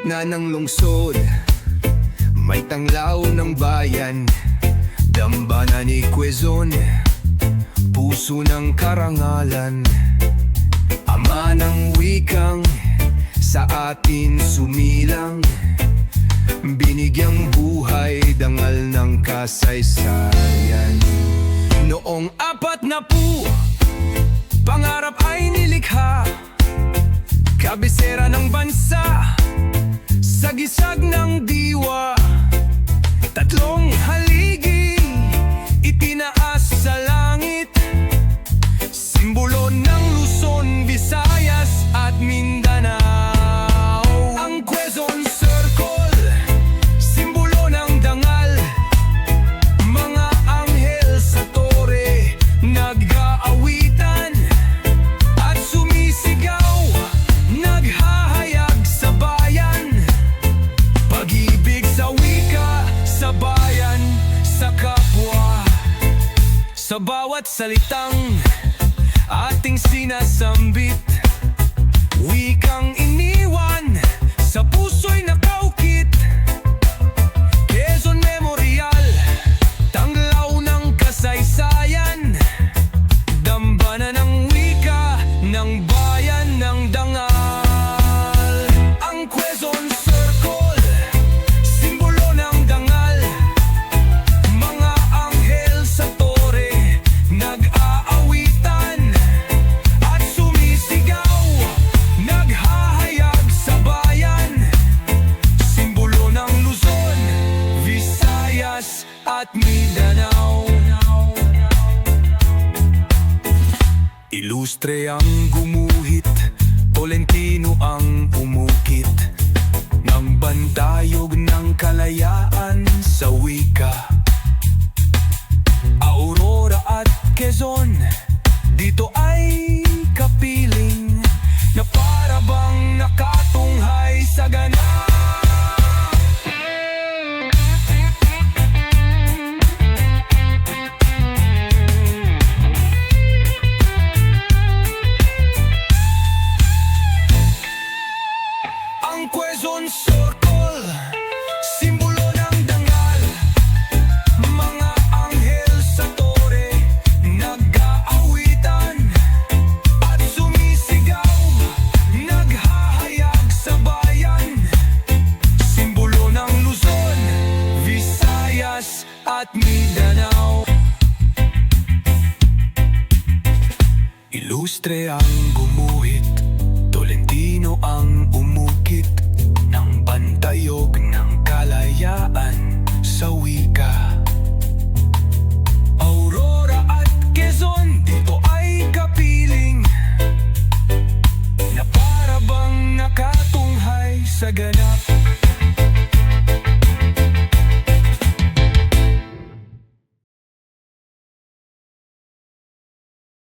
gitna ng lungsod, may tanglaw ng bayan. Dambana ni Quezon, puso ng karangalan. Ama ng wikang sa atin sumilang, binigyang buhay, dangal ng kasaysayan. Noong 40, pangarap ay nilikha, kabisera ng bansa, sagisag ng diwa. Tatlong haligi, itinaas sa langit, simbolo ng Luzon, Visayas at Mindanao. Ang Quezon Circle, simbolo ng dangal, mga anghel sa tore, nag-aawitan at sumisigaw, naghahayag sa bayan. Pag-ibig sa wika, sa bayan, sa kapwa. Sa bawat salitang ating sinasambit, wikang iniwan, sa puso'y nakaukit. Quezon Memorial, tanglaw ng kasaysayan, dambana ng wika, ng bayan, ng dangal. Ang Quezon Circle, simbolo ng dangal, mga anghel sa tore, nag-aawitan at sumisigaw, naghahayag sa bayan. Simbolo ng Luzon, Visayas at Mindanao. Ilustre ang gumuhit, Tolentino ang umukit, ng bantayog ng kalayaan sa wika. Aurora at Quezon, dito ay kapiling, na para bang nakatunghay sa ganap. Ang Quezon Circle, simbolo ng dangal, mga anghel sa tore, nag-aawitan at sumisigaw, naghahayag sa bayan. Simbolo ng Luzon, Visayas at Mindanao. Ilustre ang gumuhit, Tolentino ang umukit, ng bantayog ng kalayaan sa wika. Aurora at Quezon, dito ay kapiling, na para bang nakatunghay sa ganap.